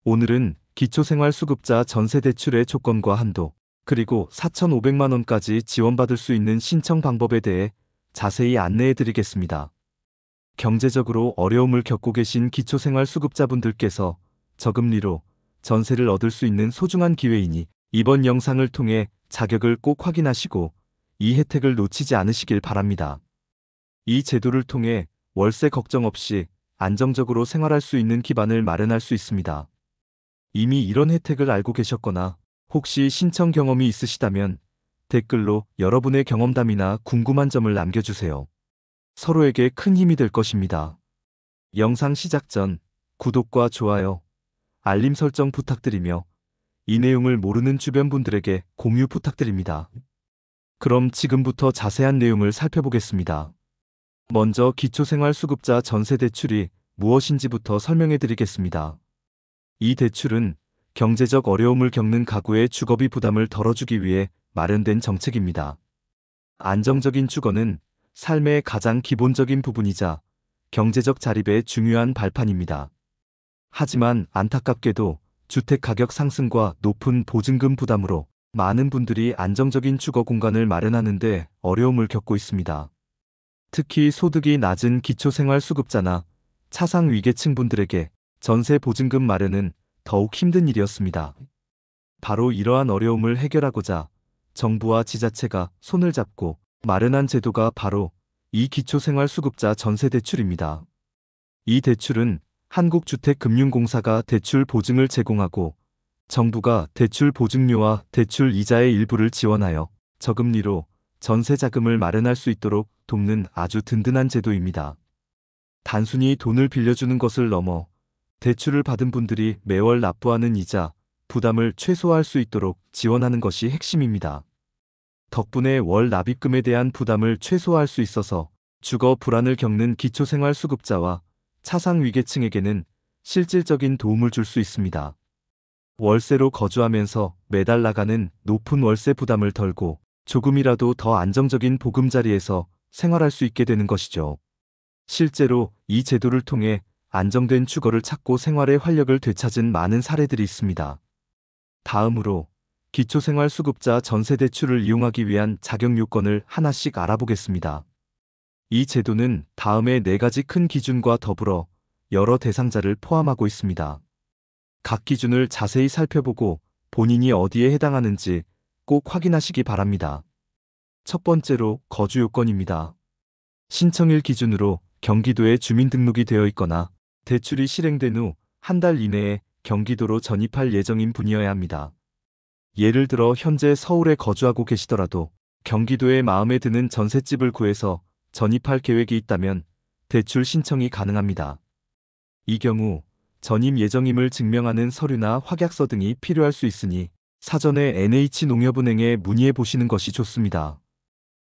오늘은 기초생활수급자 전세대출의 조건과 한도, 그리고 4,500만 원까지 지원받을 수 있는 신청 방법에 대해 자세히 안내해 드리겠습니다. 경제적으로 어려움을 겪고 계신 기초생활수급자분들께서 저금리로 전세를 얻을 수 있는 소중한 기회이니 이번 영상을 통해 자격을 꼭 확인하시고 이 혜택을 놓치지 않으시길 바랍니다. 이 제도를 통해 월세 걱정 없이 안정적으로 생활할 수 있는 기반을 마련할 수 있습니다. 이미 이런 혜택을 알고 계셨거나 혹시 신청 경험이 있으시다면 댓글로 여러분의 경험담이나 궁금한 점을 남겨주세요. 서로에게 큰 힘이 될 것입니다. 영상 시작 전 구독과 좋아요, 알림 설정 부탁드리며 이 내용을 모르는 주변 분들에게 공유 부탁드립니다. 그럼 지금부터 자세한 내용을 살펴보겠습니다. 먼저 기초생활수급자 전세대출이 무엇인지부터 설명해 드리겠습니다. 이 대출은 경제적 어려움을 겪는 가구의 주거비 부담을 덜어주기 위해 마련된 정책입니다. 안정적인 주거는 삶의 가장 기본적인 부분이자 경제적 자립의 중요한 발판입니다. 하지만 안타깝게도 주택 가격 상승과 높은 보증금 부담으로 많은 분들이 안정적인 주거 공간을 마련하는데 어려움을 겪고 있습니다. 특히 소득이 낮은 기초생활수급자나 차상위계층 분들에게 전세 보증금 마련은 더욱 힘든 일이었습니다. 바로 이러한 어려움을 해결하고자 정부와 지자체가 손을 잡고 마련한 제도가 바로 이 기초생활수급자 전세대출입니다. 이 대출은 한국주택금융공사가 대출 보증을 제공하고 정부가 대출 보증료와 대출 이자의 일부를 지원하여 저금리로 전세 자금을 마련할 수 있도록 돕는 아주 든든한 제도입니다. 단순히 돈을 빌려주는 것을 넘어 대출을 받은 분들이 매월 납부하는 이자, 부담을 최소화할 수 있도록 지원하는 것이 핵심입니다. 덕분에 월 납입금에 대한 부담을 최소화할 수 있어서 주거 불안을 겪는 기초생활수급자와 차상위계층에게는 실질적인 도움을 줄 수 있습니다. 월세로 거주하면서 매달 나가는 높은 월세 부담을 덜고 조금이라도 더 안정적인 보금자리에서 생활할 수 있게 되는 것이죠. 실제로 이 제도를 통해 안정된 주거를 찾고 생활의 활력을 되찾은 많은 사례들이 있습니다. 다음으로 기초생활수급자 전세대출을 이용하기 위한 자격 요건을 하나씩 알아보겠습니다. 이 제도는 다음의 4가지 큰 기준과 더불어 여러 대상자를 포함하고 있습니다. 각 기준을 자세히 살펴보고 본인이 어디에 해당하는지 꼭 확인하시기 바랍니다. 첫 번째로 거주 요건입니다. 신청일 기준으로 경기도에 주민등록이 되어 있거나 대출이 실행된 후 한 달 이내에 경기도로 전입할 예정인 분이어야 합니다. 예를 들어 현재 서울에 거주하고 계시더라도 경기도에 마음에 드는 전셋집을 구해서 전입할 계획이 있다면 대출 신청이 가능합니다. 이 경우 전입 예정임을 증명하는 서류나 확약서 등이 필요할 수 있으니 사전에 NH농협은행에 문의해 보시는 것이 좋습니다.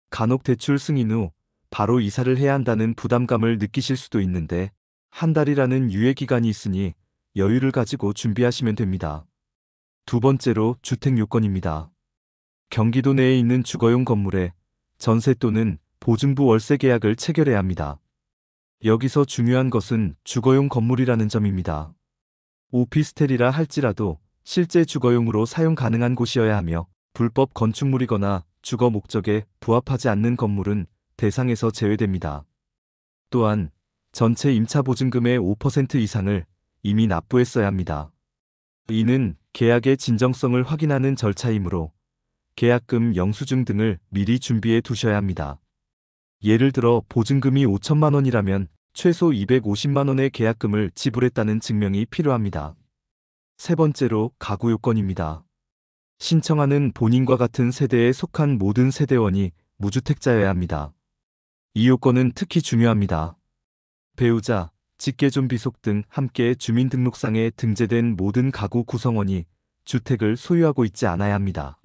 간혹 대출 승인 후 바로 이사를 해야 한다는 부담감을 느끼실 수도 있는데 한 달이라는 유예 기간이 있으니 여유를 가지고 준비하시면 됩니다. 두 번째로 주택 요건입니다. 경기도 내에 있는 주거용 건물에 전세 또는 보증부 월세 계약을 체결해야 합니다. 여기서 중요한 것은 주거용 건물이라는 점입니다. 오피스텔이라 할지라도 실제 주거용으로 사용 가능한 곳이어야 하며 불법 건축물이거나 주거 목적에 부합하지 않는 건물은 대상에서 제외됩니다. 또한 전체 임차 보증금의 5% 이상을 이미 납부했어야 합니다. 이는 계약의 진정성을 확인하는 절차이므로 계약금 영수증 등을 미리 준비해 두셔야 합니다. 예를 들어 보증금이 5천만 원이라면 최소 250만 원의 계약금을 지불했다는 증명이 필요합니다. 세 번째로 가구 요건입니다. 신청하는 본인과 같은 세대에 속한 모든 세대원이 무주택자여야 합니다. 이 요건은 특히 중요합니다. 배우자, 직계존 비속 등 함께 주민등록상에 등재된 모든 가구 구성원이 주택을 소유하고 있지 않아야 합니다.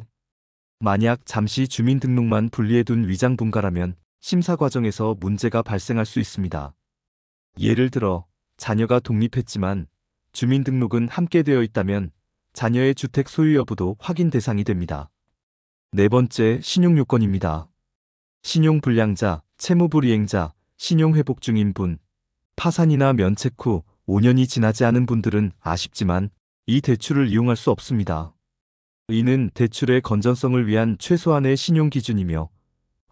만약 잠시 주민등록만 분리해둔 위장분가라면 심사 과정에서 문제가 발생할 수 있습니다. 예를 들어 자녀가 독립했지만 주민등록은 함께 되어 있다면 자녀의 주택 소유 여부도 확인 대상이 됩니다. 네 번째, 신용요건입니다. 신용불량자, 채무불이행자, 신용회복 중인 분, 파산이나 면책 후 5년이 지나지 않은 분들은 아쉽지만 이 대출을 이용할 수 없습니다. 이는 대출의 건전성을 위한 최소한의 신용 기준이며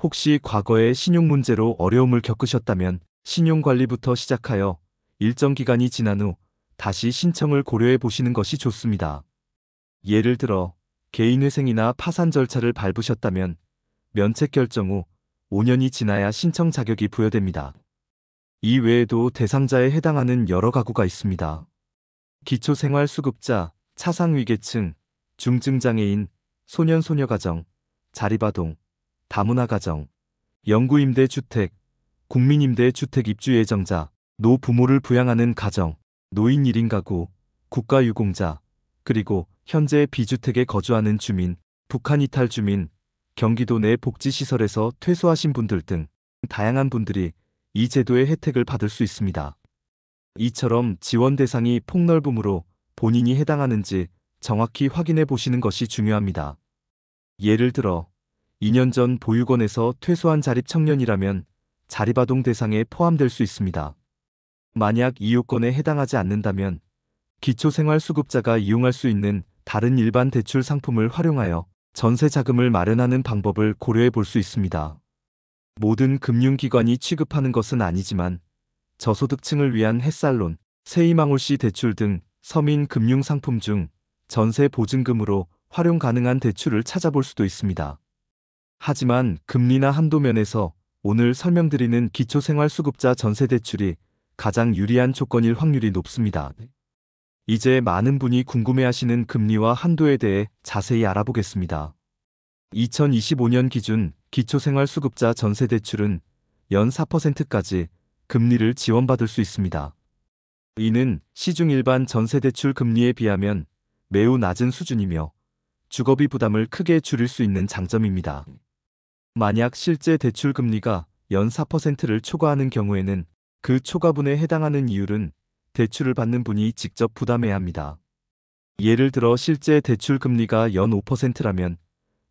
혹시 과거에 신용 문제로 어려움을 겪으셨다면 신용관리부터 시작하여 일정 기간이 지난 후 다시 신청을 고려해 보시는 것이 좋습니다. 예를 들어 개인회생이나 파산 절차를 밟으셨다면 면책 결정 후 5년이 지나야 신청 자격이 부여됩니다. 이 외에도 대상자에 해당하는 여러 가구가 있습니다. 기초생활수급자, 차상위계층, 중증장애인, 소년소녀가정, 자립아동, 다문화가정, 영구임대주택, 국민임대주택 입주예정자, 노부모를 부양하는 가정, 노인 1인 가구, 국가유공자, 그리고 현재 비주택에 거주하는 주민, 북한 이탈 주민, 경기도 내 복지시설에서 퇴소하신 분들 등 다양한 분들이 이 제도의 혜택을 받을 수 있습니다. 이처럼 지원 대상이 폭넓으므로 본인이 해당하는지 정확히 확인해 보시는 것이 중요합니다. 예를 들어 2년 전 보육원에서 퇴소한 자립 청년이라면 자립아동 대상에 포함될 수 있습니다. 만약 이 요건에 해당하지 않는다면 기초생활수급자가 이용할 수 있는 다른 일반 대출 상품을 활용하여 전세 자금을 마련하는 방법을 고려해 볼 수 있습니다. 모든 금융기관이 취급하는 것은 아니지만 저소득층을 위한 햇살론, 세이망홀씨 대출 등 서민 금융 상품 중 전세 보증금으로 활용 가능한 대출을 찾아볼 수도 있습니다. 하지만 금리나 한도 면에서 오늘 설명드리는 기초생활수급자 전세대출이 가장 유리한 조건일 확률이 높습니다. 이제 많은 분이 궁금해하시는 금리와 한도에 대해 자세히 알아보겠습니다. 2025년 기준 기초생활수급자 전세대출은 연 4%까지 금리를 지원받을 수 있습니다. 이는 시중 일반 전세대출 금리에 비하면 매우 낮은 수준이며 주거비 부담을 크게 줄일 수 있는 장점입니다. 만약 실제 대출 금리가 연 4%를 초과하는 경우에는 그 초과분에 해당하는 이율은 대출을 받는 분이 직접 부담해야 합니다. 예를 들어 실제 대출 금리가 연 5%라면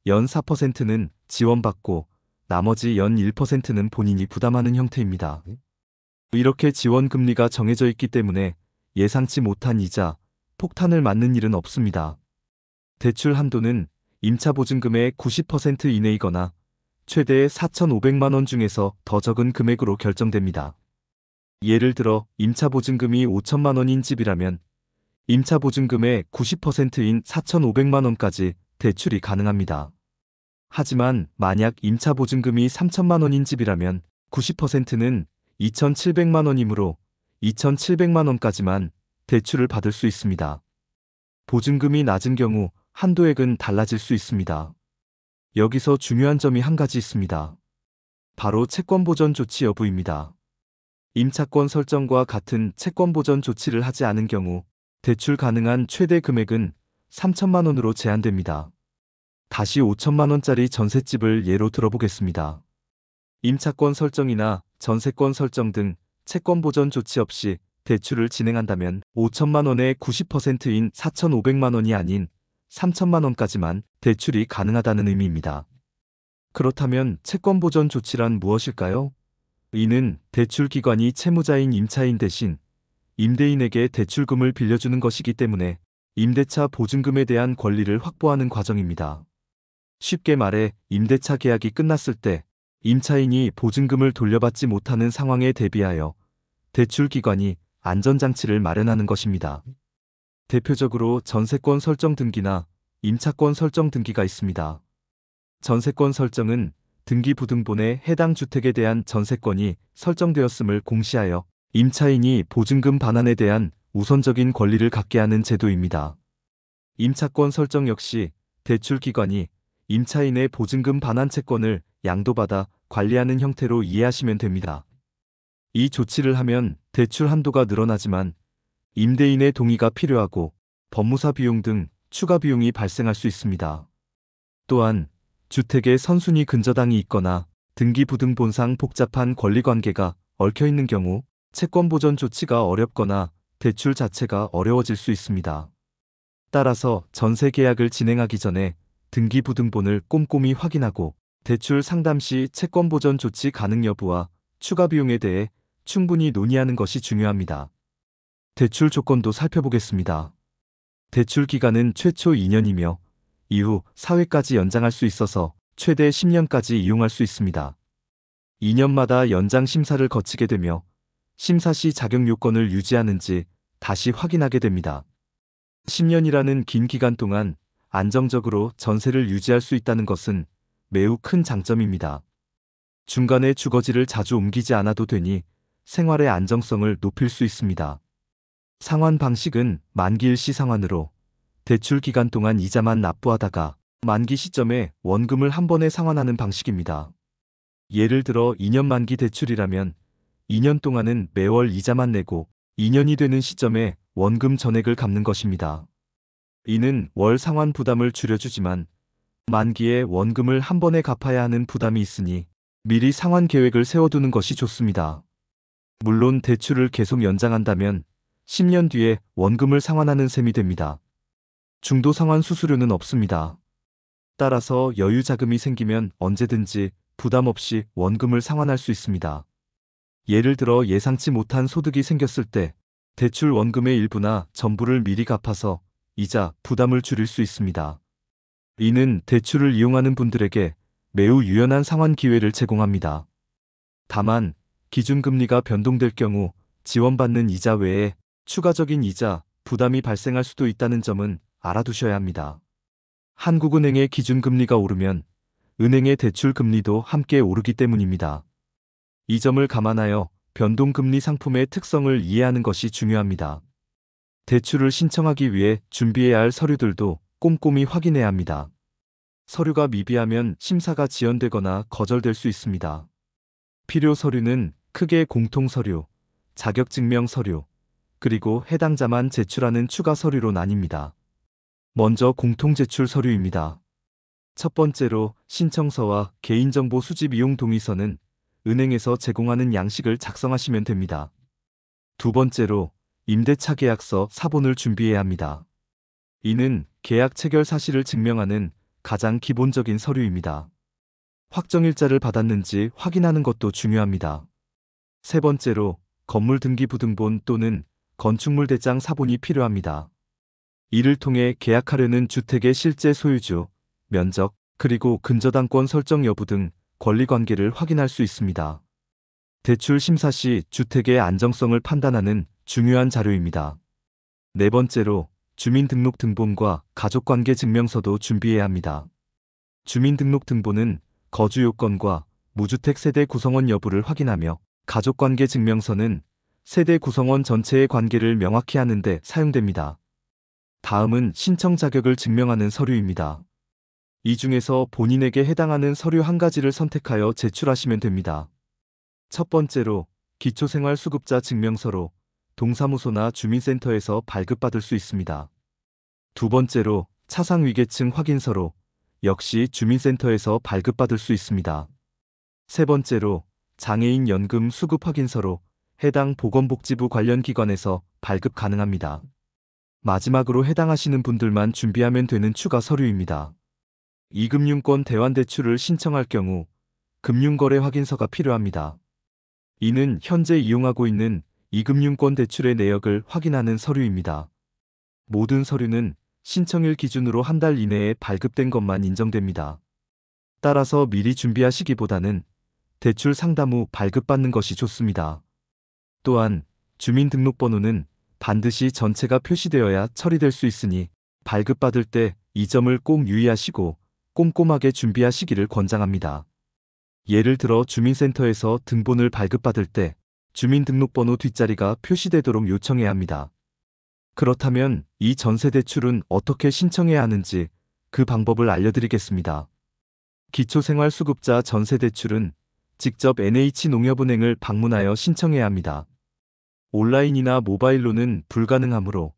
연 4%는 지원받고 나머지 연 1%는 본인이 부담하는 형태입니다. 이렇게 지원 금리가 정해져 있기 때문에 예상치 못한 이자, 폭탄을 맞는 일은 없습니다. 대출 한도는 임차보증금의 90% 이내이거나 최대 4,500만 원 중에서 더 적은 금액으로 결정됩니다. 예를 들어 임차보증금이 5천만 원인 집이라면 임차보증금의 90%인 4,500만 원까지 대출이 가능합니다. 하지만 만약 임차보증금이 3천만 원인 집이라면 90%는 2,700만 원이므로 2,700만 원까지만 대출을 받을 수 있습니다. 보증금이 낮은 경우 한도액은 달라질 수 있습니다. 여기서 중요한 점이 한 가지 있습니다. 바로 채권보전 조치 여부입니다. 임차권 설정과 같은 채권보전 조치를 하지 않은 경우 대출 가능한 최대 금액은 3천만 원으로 제한됩니다. 다시 5천만 원짜리 전셋집을 예로 들어보겠습니다. 임차권 설정이나 전세권 설정 등 채권보전 조치 없이 대출을 진행한다면 5천만 원의 90%인 4,500만 원이 아닌 3천만 원까지만 대출이 가능하다는 의미입니다. 그렇다면 채권보전 조치란 무엇일까요? 이는 대출기관이 채무자인 임차인 대신 임대인에게 대출금을 빌려주는 것이기 때문에 임대차 보증금에 대한 권리를 확보하는 과정입니다. 쉽게 말해 임대차 계약이 끝났을 때 임차인이 보증금을 돌려받지 못하는 상황에 대비하여 대출기관이 안전장치를 마련하는 것입니다. 대표적으로 전세권 설정 등기나 임차권 설정 등기가 있습니다. 전세권 설정은 등기부등본에 해당 주택에 대한 전세권이 설정되었음을 공시하여 임차인이 보증금 반환에 대한 우선적인 권리를 갖게 하는 제도입니다. 임차권 설정 역시 대출기관이 임차인의 보증금 반환 채권을 양도받아 관리하는 형태로 이해하시면 됩니다. 이 조치를 하면 대출 한도가 늘어나지만 임대인의 동의가 필요하고 법무사 비용 등 추가 비용이 발생할 수 있습니다. 또한 주택에 선순위 근저당이 있거나 등기부등본상 복잡한 권리관계가 얽혀있는 경우 채권보전 조치가 어렵거나 대출 자체가 어려워질 수 있습니다. 따라서 전세 계약을 진행하기 전에 등기부등본을 꼼꼼히 확인하고 대출 상담 시 채권보전 조치 가능 여부와 추가 비용에 대해 충분히 논의하는 것이 중요합니다. 대출 조건도 살펴보겠습니다. 대출 기간은 최초 2년이며 이후 4회까지 연장할 수 있어서 최대 10년까지 이용할 수 있습니다. 2년마다 연장 심사를 거치게 되며 심사 시 자격 요건을 유지하는지 다시 확인하게 됩니다. 10년이라는 긴 기간 동안 안정적으로 전세를 유지할 수 있다는 것은 매우 큰 장점입니다. 중간에 주거지를 자주 옮기지 않아도 되니 생활의 안정성을 높일 수 있습니다. 상환 방식은 만기 일시 상환으로 대출 기간 동안 이자만 납부하다가 만기 시점에 원금을 한 번에 상환하는 방식입니다. 예를 들어 2년 만기 대출이라면 2년 동안은 매월 이자만 내고 2년이 되는 시점에 원금 전액을 갚는 것입니다. 이는 월 상환 부담을 줄여주지만 만기에 원금을 한 번에 갚아야 하는 부담이 있으니 미리 상환 계획을 세워두는 것이 좋습니다. 물론 대출을 계속 연장한다면 10년 뒤에 원금을 상환하는 셈이 됩니다. 중도 상환 수수료는 없습니다. 따라서 여유 자금이 생기면 언제든지 부담 없이 원금을 상환할 수 있습니다. 예를 들어 예상치 못한 소득이 생겼을 때 대출 원금의 일부나 전부를 미리 갚아서 이자 부담을 줄일 수 있습니다. 이는 대출을 이용하는 분들에게 매우 유연한 상환 기회를 제공합니다. 다만 기준금리가 변동될 경우 지원받는 이자 외에 추가적인 이자 부담이 발생할 수도 있다는 점은 알아두셔야 합니다. 한국은행의 기준금리가 오르면 은행의 대출 금리도 함께 오르기 때문입니다. 이 점을 감안하여 변동금리 상품의 특성을 이해하는 것이 중요합니다. 대출을 신청하기 위해 준비해야 할 서류들도 꼼꼼히 확인해야 합니다. 서류가 미비하면 심사가 지연되거나 거절될 수 있습니다. 필요 서류는 크게 공통서류, 자격증명 서류, 그리고 해당자만 제출하는 추가 서류로 나뉩니다. 먼저 공통제출 서류입니다. 첫 번째로 신청서와 개인정보 수집 이용 동의서는 은행에서 제공하는 양식을 작성하시면 됩니다. 두 번째로 임대차 계약서 사본을 준비해야 합니다. 이는 계약 체결 사실을 증명하는 가장 기본적인 서류입니다. 확정일자를 받았는지 확인하는 것도 중요합니다. 세 번째로 건물 등기부등본 또는 건축물 대장 사본이 필요합니다. 이를 통해 계약하려는 주택의 실제 소유주, 면적, 그리고 근저당권 설정 여부 등 권리관계를 확인할 수 있습니다. 대출 심사 시 주택의 안정성을 판단하는 중요한 자료입니다. 네 번째로 주민등록등본과 가족관계 증명서도 준비해야 합니다. 주민등록등본은 거주 요건과 무주택 세대 구성원 여부를 확인하며 가족관계 증명서는 세대 구성원 전체의 관계를 명확히 하는 데 사용됩니다. 다음은 신청 자격을 증명하는 서류입니다. 이 중에서 본인에게 해당하는 서류 한 가지를 선택하여 제출하시면 됩니다. 첫 번째로 기초생활수급자 증명서로 동사무소나 주민센터에서 발급받을 수 있습니다. 두 번째로 차상위계층 확인서로 역시 주민센터에서 발급받을 수 있습니다. 세 번째로 장애인 연금 수급 확인서로 해당 보건복지부 관련 기관에서 발급 가능합니다. 마지막으로 해당하시는 분들만 준비하면 되는 추가 서류입니다. 이금융권 대환대출을 신청할 경우 금융거래 확인서가 필요합니다. 이는 현재 이용하고 있는 이금융권 대출의 내역을 확인하는 서류입니다. 모든 서류는 신청일 기준으로 한 달 이내에 발급된 것만 인정됩니다. 따라서 미리 준비하시기보다는 대출 상담 후 발급받는 것이 좋습니다. 또한 주민등록번호는 반드시 전체가 표시되어야 처리될 수 있으니 발급받을 때 이 점을 꼭 유의하시고 꼼꼼하게 준비하시기를 권장합니다. 예를 들어 주민센터에서 등본을 발급받을 때 주민등록번호 뒷자리가 표시되도록 요청해야 합니다. 그렇다면 이 전세대출은 어떻게 신청해야 하는지 그 방법을 알려드리겠습니다. 기초생활수급자 전세대출은 직접 NH농협은행을 방문하여 신청해야 합니다. 온라인이나 모바일로는 불가능하므로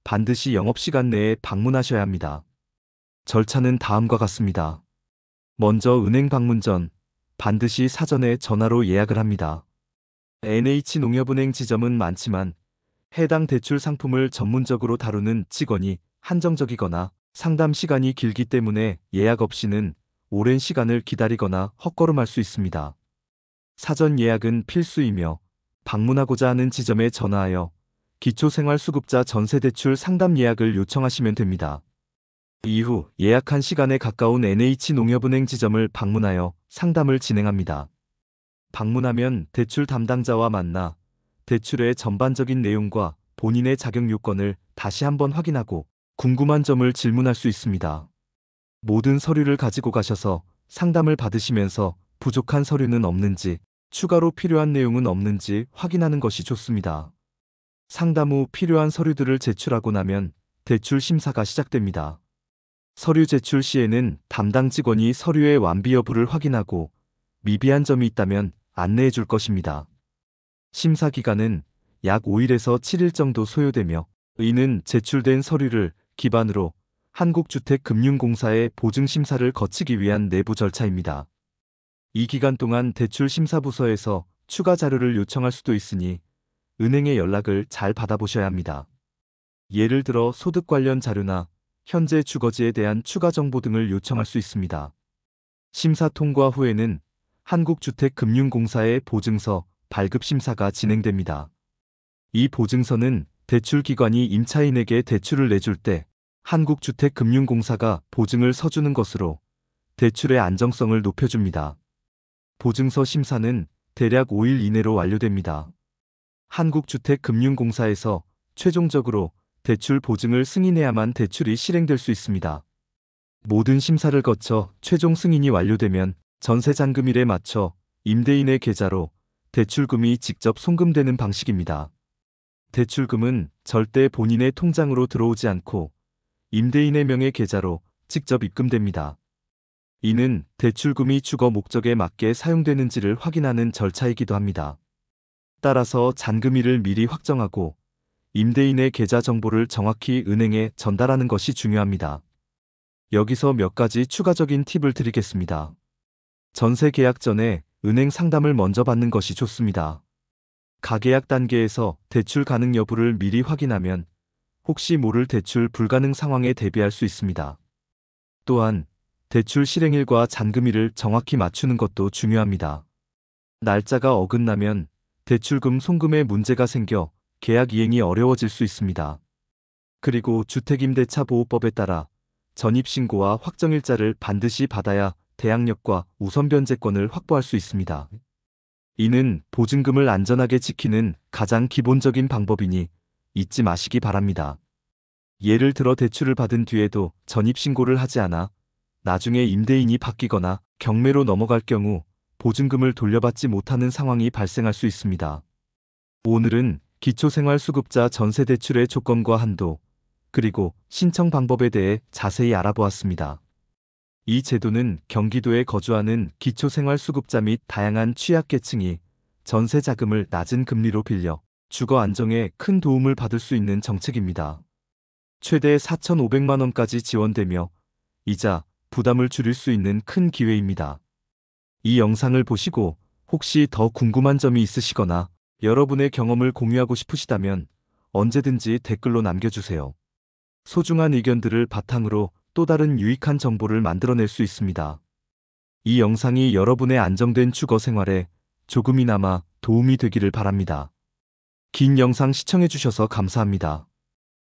반드시 영업시간 내에 방문하셔야 합니다. 절차는 다음과 같습니다. 먼저 은행 방문 전 반드시 사전에 전화로 예약을 합니다. NH농협은행 지점은 많지만 해당 대출 상품을 전문적으로 다루는 직원이 한정적이거나 상담 시간이 길기 때문에 예약 없이는 오랜 시간을 기다리거나 헛걸음할 수 있습니다. 사전 예약은 필수이며 방문하고자 하는 지점에 전화하여 기초생활수급자 전세대출 상담 예약을 요청하시면 됩니다. 이후 예약한 시간에 가까운 NH농협은행 지점을 방문하여 상담을 진행합니다. 방문하면 대출 담당자와 만나 대출의 전반적인 내용과 본인의 자격 요건을 다시 한번 확인하고 궁금한 점을 질문할 수 있습니다. 모든 서류를 가지고 가셔서 상담을 받으시면서 부족한 서류는 없는지, 추가로 필요한 내용은 없는지 확인하는 것이 좋습니다. 상담 후 필요한 서류들을 제출하고 나면 대출 심사가 시작됩니다. 서류 제출 시에는 담당 직원이 서류의 완비 여부를 확인하고 미비한 점이 있다면 안내해 줄 것입니다. 심사 기간은 약 5일에서 7일 정도 소요되며 이는 제출된 서류를 기반으로 한국주택금융공사의 보증심사를 거치기 위한 내부 절차입니다. 이 기간 동안 대출심사부서에서 추가 자료를 요청할 수도 있으니 은행에 연락을 잘 받아보셔야 합니다. 예를 들어 소득 관련 자료나 현재 주거지에 대한 추가 정보 등을 요청할 수 있습니다. 심사 통과 후에는 한국주택금융공사의 보증서 발급 심사가 진행됩니다. 이 보증서는 대출기관이 임차인에게 대출을 내줄 때 한국주택금융공사가 보증을 서주는 것으로 대출의 안정성을 높여줍니다. 보증서 심사는 대략 5일 이내로 완료됩니다. 한국주택금융공사에서 최종적으로 대출 보증을 승인해야만 대출이 실행될 수 있습니다. 모든 심사를 거쳐 최종 승인이 완료되면 전세잔금일에 맞춰 임대인의 계좌로 대출금이 직접 송금되는 방식입니다. 대출금은 절대 본인의 통장으로 들어오지 않고 임대인의 명의 계좌로 직접 입금됩니다. 이는 대출금이 주거 목적에 맞게 사용되는지를 확인하는 절차이기도 합니다. 따라서 잔금일을 미리 확정하고 임대인의 계좌 정보를 정확히 은행에 전달하는 것이 중요합니다. 여기서 몇 가지 추가적인 팁을 드리겠습니다. 전세 계약 전에 은행 상담을 먼저 받는 것이 좋습니다. 가계약 단계에서 대출 가능 여부를 미리 확인하면 혹시 모를 대출 불가능 상황에 대비할 수 있습니다. 또한 대출 실행일과 잔금일을 정확히 맞추는 것도 중요합니다. 날짜가 어긋나면 대출금 송금에 문제가 생겨 계약 이행이 어려워질 수 있습니다. 그리고 주택임대차 보호법에 따라 전입신고와 확정일자를 반드시 받아야 대항력과 우선 변제권을 확보할 수 있습니다. 이는 보증금을 안전하게 지키는 가장 기본적인 방법이니 잊지 마시기 바랍니다. 예를 들어 대출을 받은 뒤에도 전입신고를 하지 않아 나중에 임대인이 바뀌거나 경매로 넘어갈 경우 보증금을 돌려받지 못하는 상황이 발생할 수 있습니다. 오늘은 기초생활수급자 전세대출의 조건과 한도, 그리고 신청 방법에 대해 자세히 알아보았습니다. 이 제도는 경기도에 거주하는 기초생활수급자 및 다양한 취약계층이 전세자금을 낮은 금리로 빌려 주거 안정에 큰 도움을 받을 수 있는 정책입니다. 최대 4,500만 원까지 지원되며 이자, 부담을 줄일 수 있는 큰 기회입니다. 이 영상을 보시고 혹시 더 궁금한 점이 있으시거나 여러분의 경험을 공유하고 싶으시다면 언제든지 댓글로 남겨주세요. 소중한 의견들을 바탕으로 또 다른 유익한 정보를 만들어낼 수 있습니다. 이 영상이 여러분의 안정된 주거 생활에 조금이나마 도움이 되기를 바랍니다. 긴 영상 시청해주셔서 감사합니다.